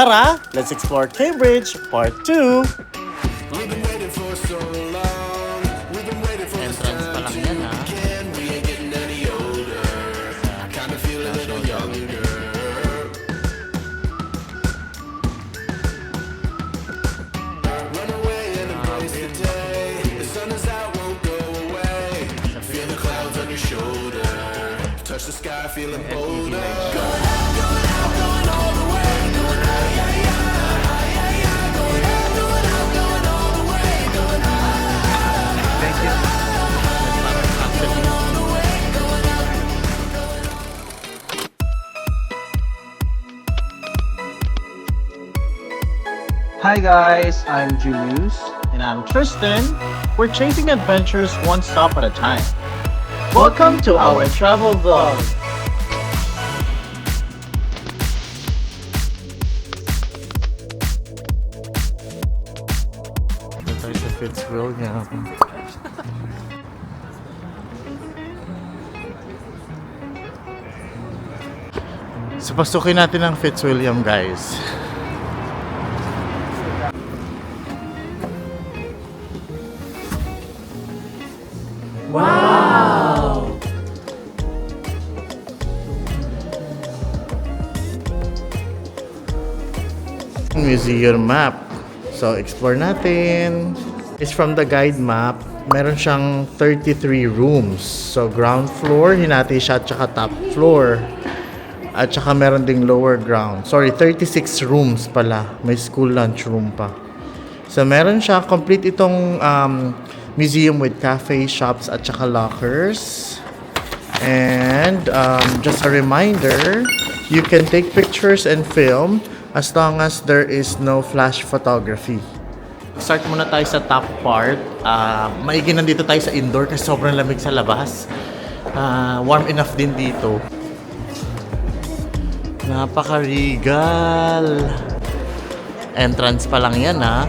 Tara, let's explore Cambridge Part 2! Entrance pa lang yan, ha? National Gallery. Touch the sky, feeling bolder. Thank you. Hi guys, I'm Julius. And I'm Tristan. We're chasing adventures one stop at a time. Welcome to our travel vlog. Ito tayo sa Fitzwilliam. So, pasukin natin ang Fitzwilliam, guys. Wow! Museum map. So, explore natin. It's from the guide map. Meron siyang 33 rooms. So, ground floor, hinati siya, at saka top floor. At saka meron ding lower ground. Sorry, 36 rooms pala. May school lunchroom pa. So, meron siya. Complete itong museum with cafe, shops, at saka lockers. And just a reminder, you can take pictures and film as long as there is no flash photography. Start muna tayo sa top part. Maigi nandito tayo sa indoor kasi sobrang lamig sa labas. Warm enough din dito. Napaka-regal. Entrance pa lang yan, ha?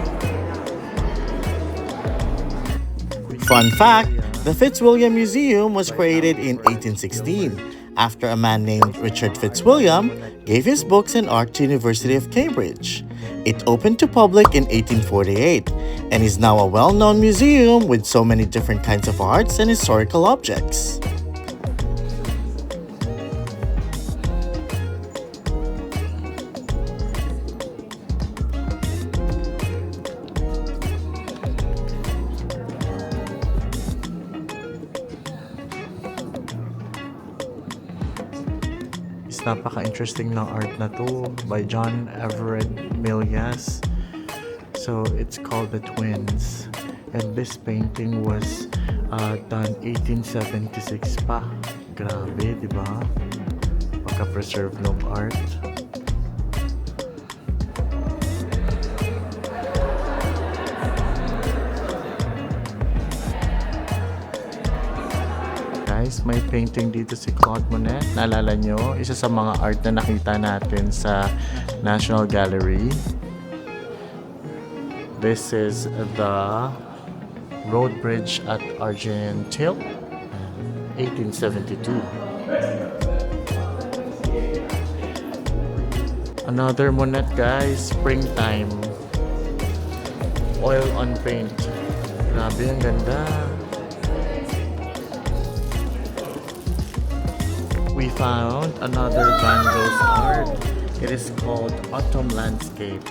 Fun fact, the Fitzwilliam Museum was created in 1816 after a man named Richard Fitzwilliam gave his books and art to University of Cambridge. It opened to public in 1848 and is now a well-known museum with so many different kinds of arts and historical objects. Napaka-interesting ng art na to by John Everett Milias. So it's called The Twins. And this painting was done 1876 pa. Grabe, di ba? Pagka-preserve ng art. May painting dito si Claude Monet. Naalala nyo? Isa sa mga art na nakita natin sa National Gallery. This is the road bridge at Argenteuil, 1872. Another Monet, guys. Springtime. Oil on paint. Grabe, ang ganda. We found another Van Gogh's art. It is called Autumn Landscape.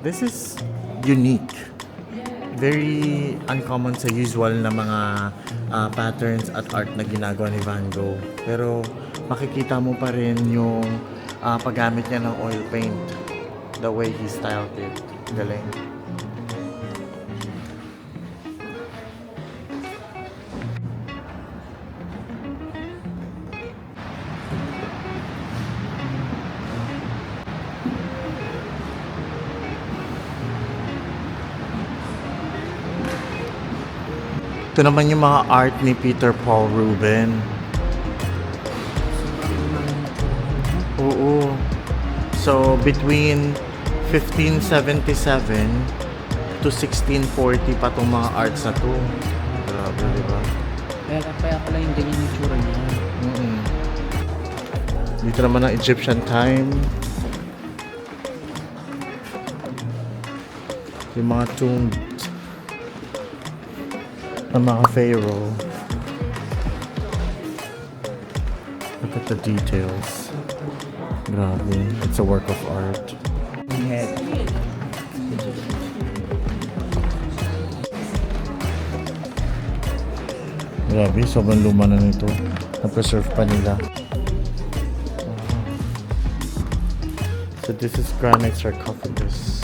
This is unique. Very uncommon sa usual na mga patterns at art na ginagawa ni Van Gogh. Pero makikita mo pa rin yung paggamit niya ng oil paint. The way he styled it. Galing. Ito naman yung mga art ni Peter Paul Rubens. Oo. So, between 1577 to 1640 pa itong mga arts na to. Grabe, di ba? Kaya pala yung ganyan yung tsura niya. Dito naman ang Egyptian time. Yung mga tombs ng mga pharaoh. Look at the details. Grabe. It's a work of art. Head. Grabe, sobrang luma na nito. Na-preserve pa nila. So this is granite sarcophagus.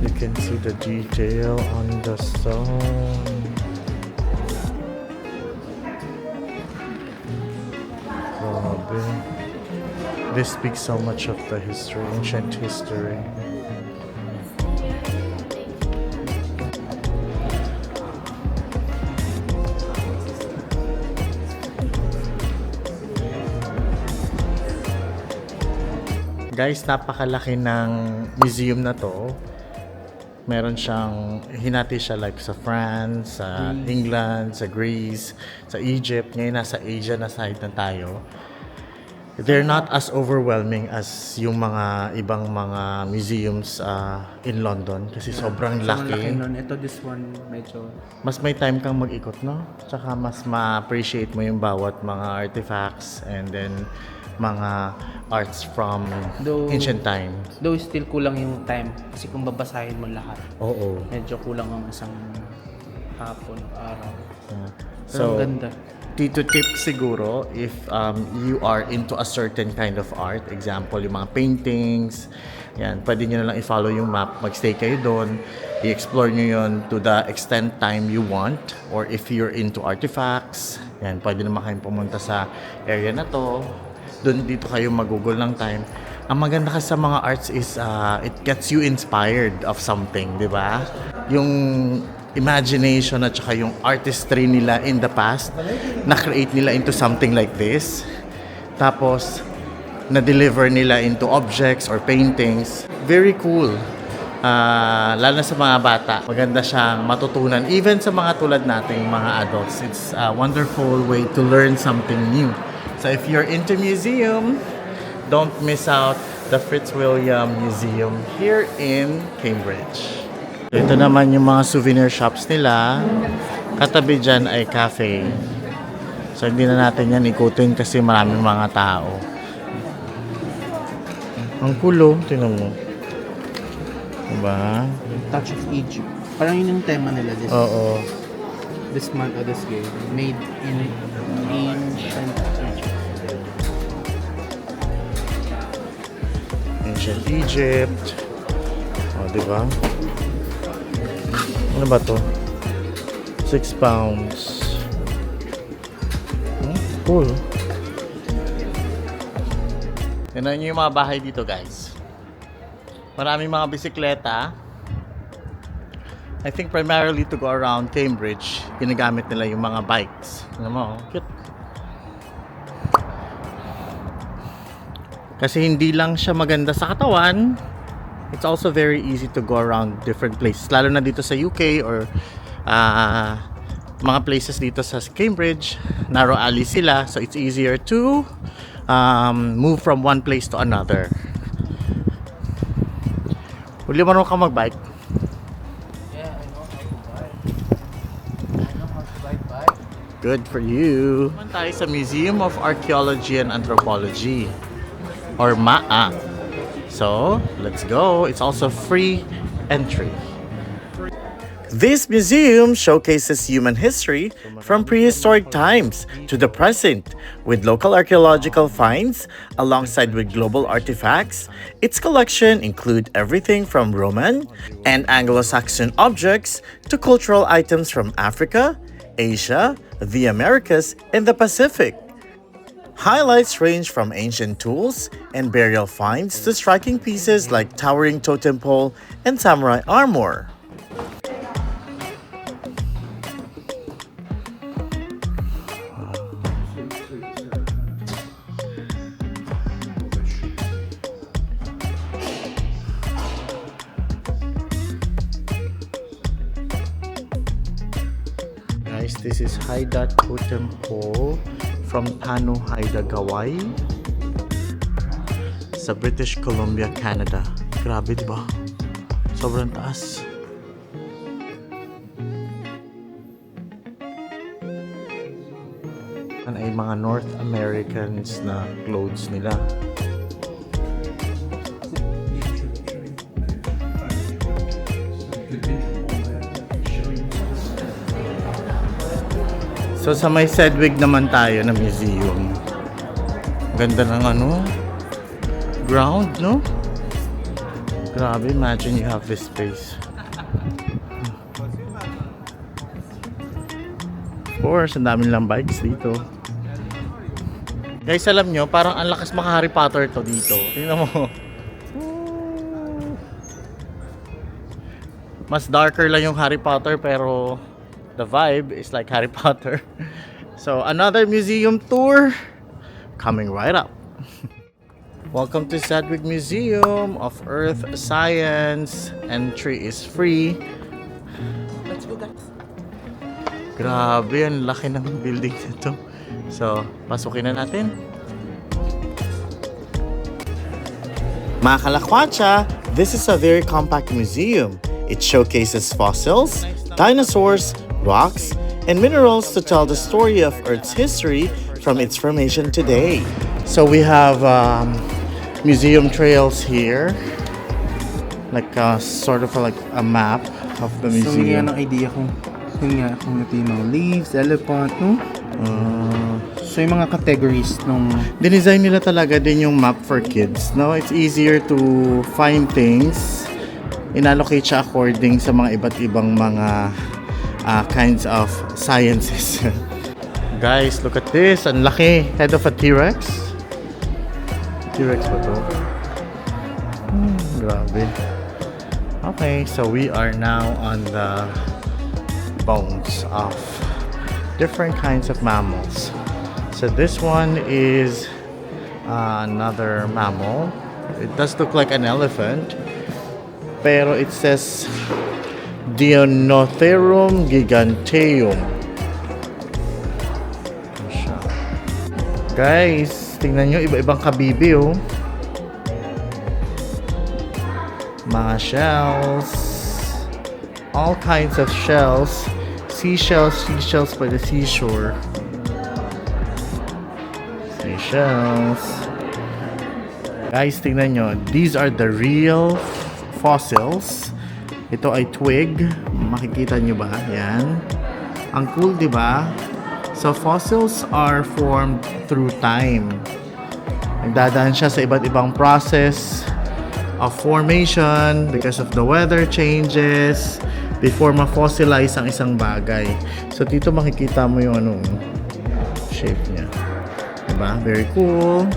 You can see the detail on the stone. Grabe. This speaks so much of the history, ancient history. Guys, napakalaki ng museum na to. Meron siyang, hinati siya like sa France, sa England, sa Greece, sa Egypt. Ngayon nasa Asia na side na tayo. They're not as overwhelming as yung mga ibang mga museums in London kasi sobrang laki. Ito, this one, medyo... Mas may time kang mag-ikot, no? Tsaka mas ma-appreciate mo yung bawat mga artifacts and then mga arts from ancient times. Though still kulang yung time kasi kung babasahin mo lahat, Oo. medyo kulang ang isang hapon, araw. Yeah. Pero So, ang ganda. Tito tip siguro if you are into a certain kind of art, example yung mga paintings, yan, pwede nyo na lang i-follow yung map, magstay kayo doon, i-explore nyo yun to the extent time you want, or if you're into artifacts, yan, pwede naman kayong pumunta sa area na to, doon dito kayo mag-google ng time. Ang maganda kasi sa mga arts is it gets you inspired of something, di ba? Yung imagination at saka yung artistry nila in the past, na-create nila into something like this. Tapos, na-deliver nila into objects or paintings. Very cool. Lalo na sa mga bata. Maganda siyang matutunan. Even sa mga tulad nating mga adults, it's a wonderful way to learn something new. So if you're into museum, don't miss out the Fitzwilliam Museum here in Cambridge. Ito naman yung mga souvenir shops nila. Katabi dyan ay cafe. So hindi na natin yan ikutin kasi maraming mga tao. Ang kulo, tingnan mo. Diba? Touch of Egypt. Parang yun yung tema nila Oo. this month or this year. Made in ancient Egypt. Ancient Egypt. O, diba? Ano ba to? 6 pounds. Cool. Tignan nyo yung mga bahay dito, guys. Maraming mga bisikleta. I think primarily to go around Cambridge, ginagamit nila yung mga bikes. Ano mo, cute. Kasi hindi lang siya maganda sa katawan, it's also very easy to go around different places. Lalo na dito sa UK or mga places dito sa Cambridge, narrow alley sila. So it's easier to move from one place to another. Huli marunong ka mag-bike? Yeah, I know how to bike. I know how to ride bike. Good for you. Naman tayo sa Museum of Archaeology and Anthropology or MAA. So, let's go. It's also free entry. This museum showcases human history from prehistoric times to the present, with local archaeological finds alongside with global artifacts. Its collection include everything from Roman and Anglo-Saxon objects to cultural items from Africa, Asia, the Americas, and the Pacific. Highlights range from ancient tools and burial finds to striking pieces like towering totem pole and samurai armor. Guys, this is Haida Totem Pole from Tano Haida Gawai sa British Columbia, Canada. Grabe, di ba? Sobrang taas. Yan ay mga North Americans na clothes nila. So sa may Sedgwick naman tayo na museum. Ganda ng ano, ground, no? Grabe, imagine you have this space. Of course, ang dami lang bikes dito. Guys, alam nyo, parang ang lakas maka Harry Potter to dito. Tingnan mo. Mas darker lang yung Harry Potter pero the vibe is like Harry Potter. So, another museum tour coming right up. Welcome to Sedgwick Museum of Earth Science. Entry is free. Let's go, guys. Grabe, ang laki ng building nito. So, pasukin na natin. Mga kalakwatsa, this is a very compact museum. It showcases fossils, dinosaurs, rocks, and minerals to tell the story of Earth's history from its formation today. So we have museum trails here, like sort of like a map of the So, museum. yun ang idea kung ito yung mga leaves, elephant, no? So, yung mga categories nung... Dinesign nila talaga din yung map for kids, no? It's easier to find things. Inallocate siya according sa mga iba't ibang mga kinds of sciences. Guys, look at this. Ang laki. Head of a T-Rex. T-Rex ba to? Grabe. Okay, so we are now on the bones of different kinds of mammals. So this one is another mammal. It does look like an elephant, pero it says Dinotherum giganteum. Guys, tingnan nyo, iba-ibang kabibi, oh. Mga shells. All kinds of shells. Seashells by the seashore. Seashells. Guys, tingnan nyo. These are the real fossils. Ito ay twig. Makikita nyo ba? Yan. Ang cool, di ba? So, fossils are formed through time. Nagdadaan siya sa iba't ibang process of formation because of the weather changes before ma-fossilize ang isang bagay. So, dito makikita mo yung ano, shape niya. Diba? Very cool.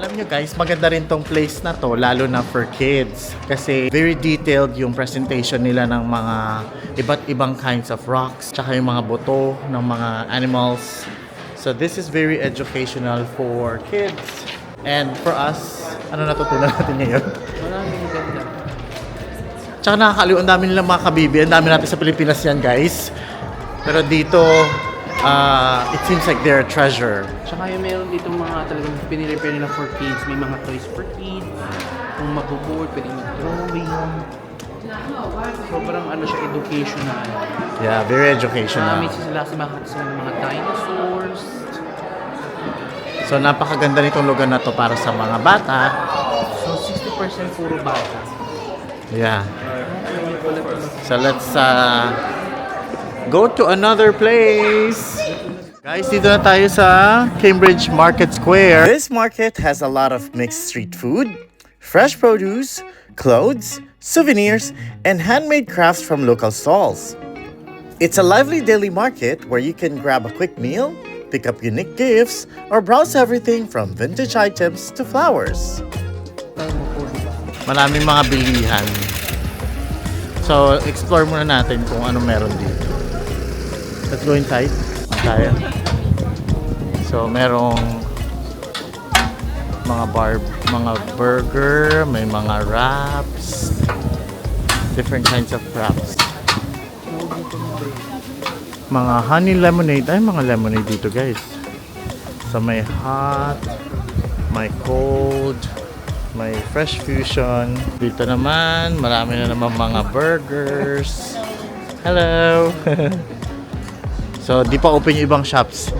Alam nyo guys, maganda rin tong place na to, lalo na for kids. Kasi very detailed yung presentation nila ng mga iba't ibang kinds of rocks, tsaka yung mga buto ng mga animals. So this is very educational for kids. And for us, ano natutunan natin ngayon? Maraming ganda. Tsaka nakakaliw, ang dami nilang mga kabibi. Ang dami natin sa Pilipinas yan guys. Pero dito, it seems like they're a treasure. Tsaka yung meron dito mga talagang pinirepare nila for kids. May mga toys for kids. Kung mabuboard, pwede mag-drawing. Sobrang ano siya, educational. Yeah, very educational. Marami sila kasi makakita sila ng mga dinosaurs. So napakaganda nitong lugar na to para sa mga bata. So 60% puro bata. Yeah. So let's go to another place. Guys, dito na tayo sa Cambridge Market Square. This market has a lot of mixed street food, fresh produce, clothes, souvenirs, and handmade crafts from local stalls. It's a lively daily market where you can grab a quick meal, pick up unique gifts, or browse everything from vintage items to flowers. Maraming mga bilihan. So, explore muna natin kung ano meron dito. Let's go inside. Tayo. So, merong mga burger, may mga wraps, different kinds of wraps. Mga honey lemonade. Ay, mga lemonade dito, guys. So, may hot, may cold, May fresh fusion. Dito naman, marami na naman mga burgers. Hello! So, di pa open yung ibang shops.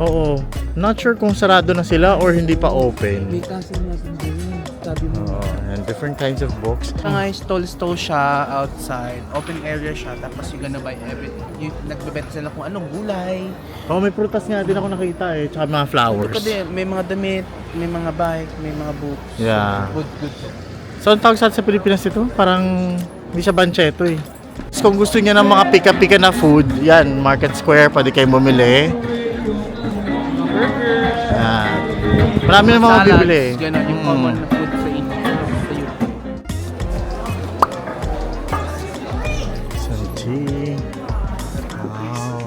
Oo. Not sure kung sarado na sila or hindi pa open. May kasi natin din. Sabi mo. And different kinds of books. Mga stall siya outside. Open area siya. Tapos you're gonna buy everything. Nagbebenta sila kung anong gulay. Oh, may prutas nga din ako nakita eh. Tsaka mga flowers. May mga damit, may mga bike, may mga books. Yeah. Good. So, ang tawag sa Pilipinas ito, parang hindi siya bancheto eh. So, kung gusto niya ng mga pika-pika na food, yan, Market Square, pwede kayo bumili. Yan. Marami na mga bibili. Salads, gano'n yung common na food sa inyo. Sa UK. Some tea. Wow.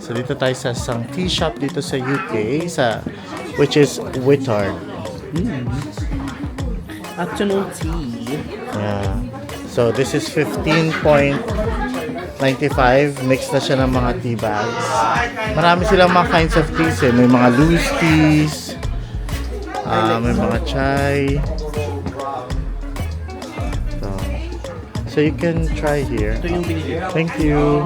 So, dito tayo sa isang tea shop dito sa UK, which is Whittard. Afternoon tea. Yeah. So this is 15.95. Mix na siya ng mga tea bags. Marami silang mga kinds of teas eh. May mga loose teas. May mga chai. So you can try here. Ito yung binili. Thank you.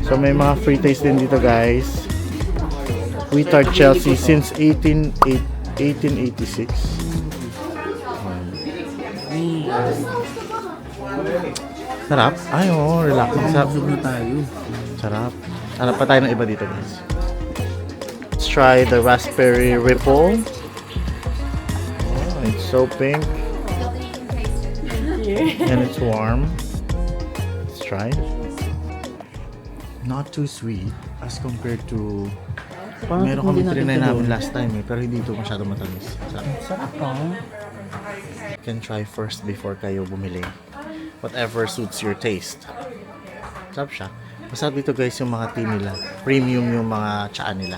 So may mga free taste din dito guys. Whittard Chelsea since 1886. Sarap. Ay, oh, relaxing. Sarap. Busog na tayo. Sarap. Hanap pa tayo ng iba dito, guys. Let's try the raspberry ripple. Oh, it's so pink. And it's warm. Let's try. Not too sweet as compared to meron kami trinay namin last time eh, pero hindi ito masyado matamis. Sarap pa. You can try first before kayo bumili. Whatever suits your taste. Sarap siya. Masarap dito guys yung mga tea nila. Premium yung mga tsaa nila.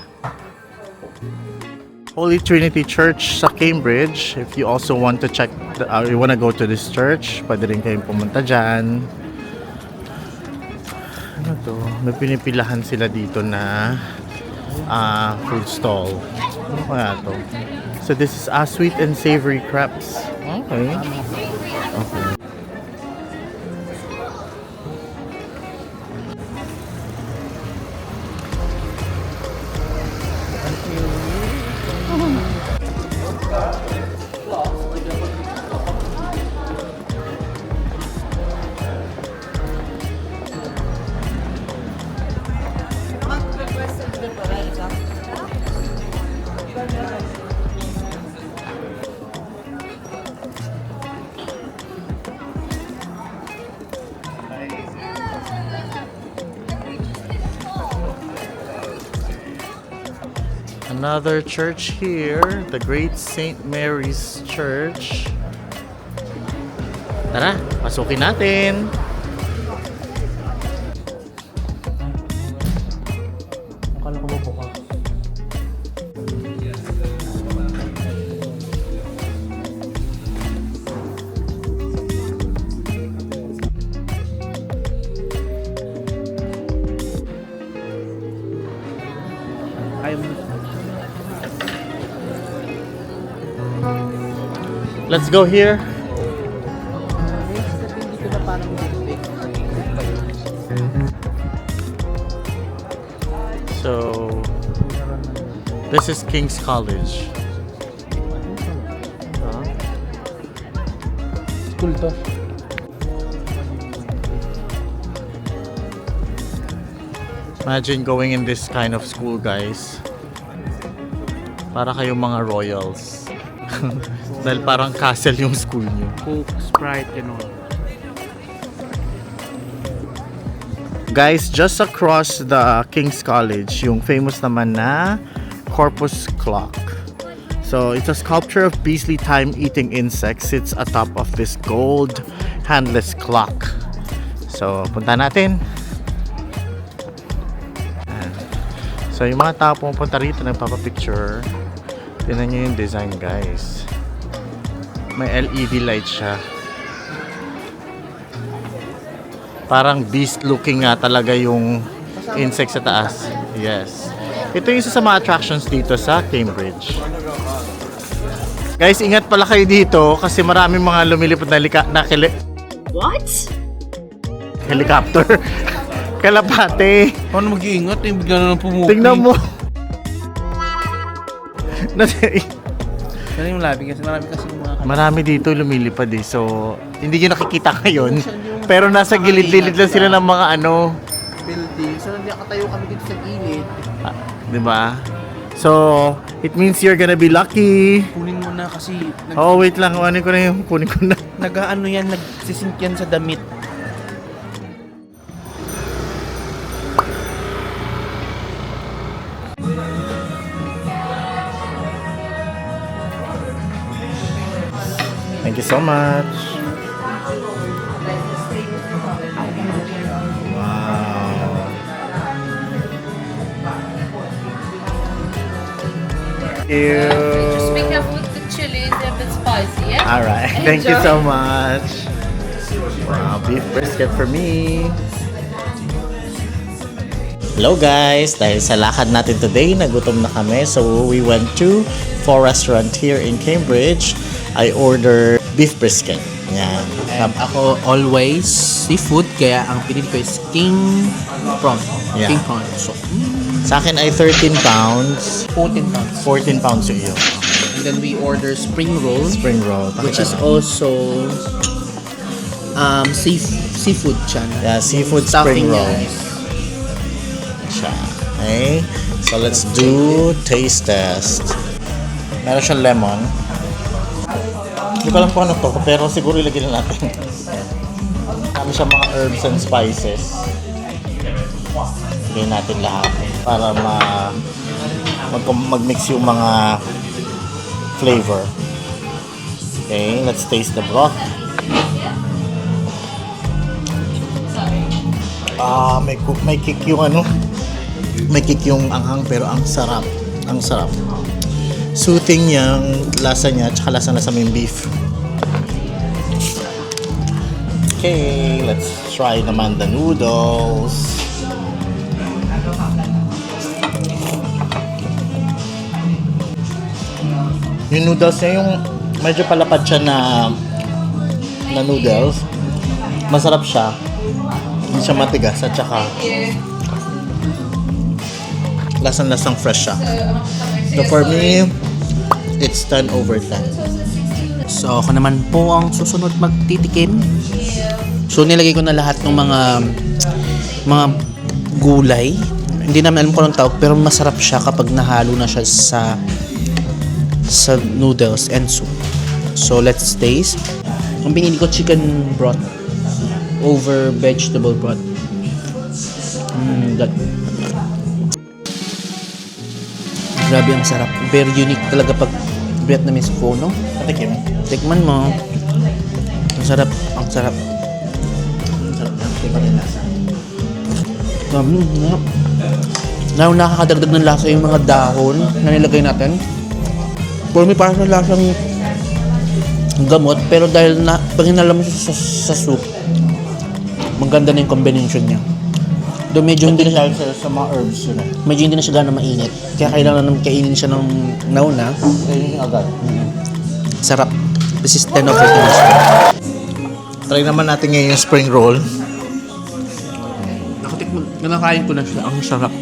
Holy Trinity Church sa Cambridge. If you also want to check, you wanna go to this church, pwede rin kayong pumunta dyan. Ano to? May pinipilahan sila dito na food stall. Ano kaya to? So this is sweet and savory crepes. Okay. Okay. Another church here, the Great St. Mary's Church. Tara, pasukin natin. Akala ko mabukas. Ayaw mo. Let's go here. Dito na parang big. So, this is King's College. School to. Imagine going in this kind of school, guys. Para kayong mga royals. Dahil parang castle yung school nyo. Coke, Sprite, gano'n. Guys, just across the King's College, yung famous naman na Corpus Clock. So, it's a sculpture of beastly time-eating insects sits atop of this gold handless clock. So, punta natin. So, yung mga tao pumunta rito nagpapapicture. Tingnan nyo yung design, guys. May LED light siya. Parang beast looking nga talaga yung insect sa taas. Yes. Ito yung isa sa mga attractions dito sa Cambridge. Guys, ingat pala kayo dito kasi maraming mga lumilipad na What? helicopter. Kalapate. Paano mag-iingat? Eh, bigla na lang pumupi. Tingnan mo. Yan yung labi kasi marami kasi mga Marami dito lumilipad eh. So, hindi nyo nakikita ngayon. Pero nasa gilid-gilid lang sila ng mga building. So, nakatayo kami dito sa gilid. diba? So, it means you're gonna be lucky. Kunin mo na kasi Oh, wait lang. Kunin ko na yung kunin ko na. nag-ano yan, nagsisink yan sa damit. Thank you so much. Wow. Thank you. Just be careful with the chili, they're a bit spicy, yeah? Alright, thank you Enjoy. so much. Wow, beef brisket for me. Hello guys, dahil sa lakad natin today, nagutom na kami. So we went to for restaurant here in Cambridge. I ordered beef brisket. Yan. And ako always seafood, kaya ang pinili ko is king prawn. Yeah. King prawn. So, Sa akin ay 13 pounds. 14 pounds. 14 pounds yung iyo. And then we order spring roll, Spring roll. which is Pakita also seafood siya. Yeah, seafood Stuffing spring roll. niya is Siya. Okay. So let's do taste test. Meron siyang lemon. Hindi ko alam kung ano to, pero siguro ilagay na natin. Kami siya mga herbs and spices. Ilagay natin lahat para mag-mix yung mga flavor. Okay, let's taste the broth. May kick yung may kick yung anghang pero ang sarap. Ang sarap. Soothing yung lasa niya, tsaka lasa-lasa yung beef. Okay, let's try naman the noodles. Yung noodles niya, yung medyo palapad siya na noodles. Masarap siya. Hindi siya matigas at saka lasang-lasang fresh siya. So for me, it's 10 over 10. So, ako naman po ang susunod magtitikim. So, nilagay ko na lahat ng mga gulay. Hindi naman alam ko anong tawag, pero masarap siya kapag nahalo na siya sa noodles and soup. So, let's taste. Ang pinili ko, chicken broth over vegetable broth. Grabe, ang sarap. Very unique talaga pag Vietnamese food, no? Patikim. Tikman mo. Ang sarap. Ang sarap. Ang sarap na. Iba rin lasa. Nakakadagdag ng lasa yung mga dahon na nilagay natin. For me, parang lasang gamot. Pero dahil pag hinalam mo sa soup, maganda na yung combination niya. Doon medyo hindi na siya, Sa mga herbs yun eh. medyo hindi na siya gano'ng mainit. Kaya kailangan naman kainin siya ng nauna. Ayun yung agad. Sarap. This is 10 of 10. Try naman natin ngayon yung spring roll. Nakakain ko na siya. Ang sarap.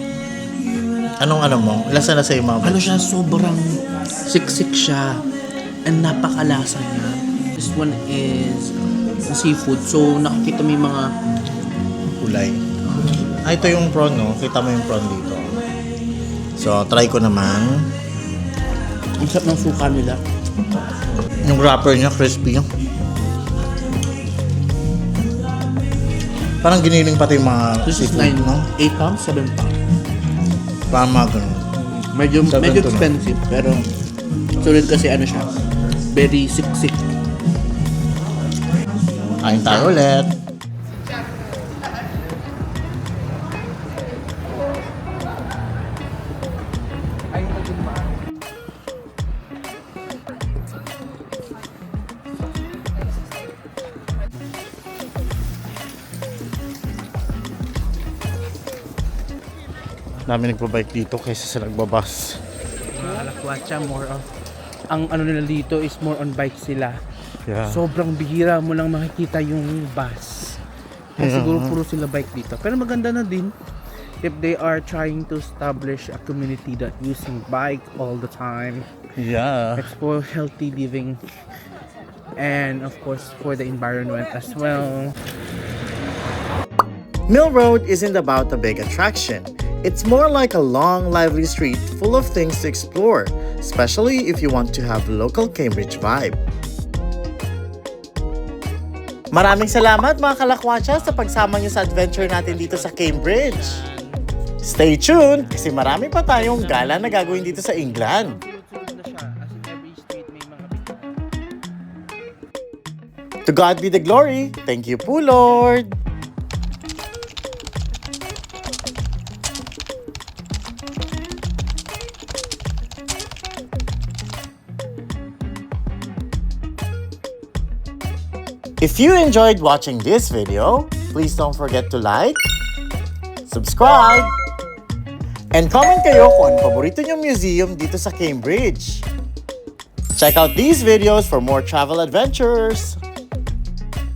Anong mo? Lasa-lasa yung mga Ano siya, sobrang siksik siya. And napakalasa niya. This one is seafood. So, nakikita mo yung mga kulay. Ito yung prawn, no? Kita mo yung prawn dito. So, try ko naman. ang sarap ng suka nila. Yung wrapper niya, crispy. Parang giniling pati yung mga This is seafood, 9, no? 8 pounds, 7 pounds. Parang mga ganun. Medyo Seven to expensive, pero sulit kasi ano siya. Very siksik. Kain tayo ulit. Dami nagbabike dito kaysa sa nagbabas. Mga kalakwatsa, more of ang ano nila dito is more on bike sila. Yeah. Sobrang bihira mo lang makikita yung bus. Kaya siguro puro sila bike dito. Pero maganda na din if they are trying to establish a community that using bike all the time. Yeah. It's for healthy living and of course for the environment as well. Mill Road isn't about a big attraction. It's more like a long, lively street full of things to explore, especially if you want to have local Cambridge vibe. Maraming salamat mga kalakwatsa sa pagsama niyo sa adventure natin dito sa Cambridge. Stay tuned kasi marami pa tayong gala na gagawin dito sa England. To God be the glory. Thank you po, Lord. If you enjoyed watching this video, please don't forget to like, subscribe, and comment kayo kung ano paborito nyong museum dito sa Cambridge. Check out these videos for more travel adventures.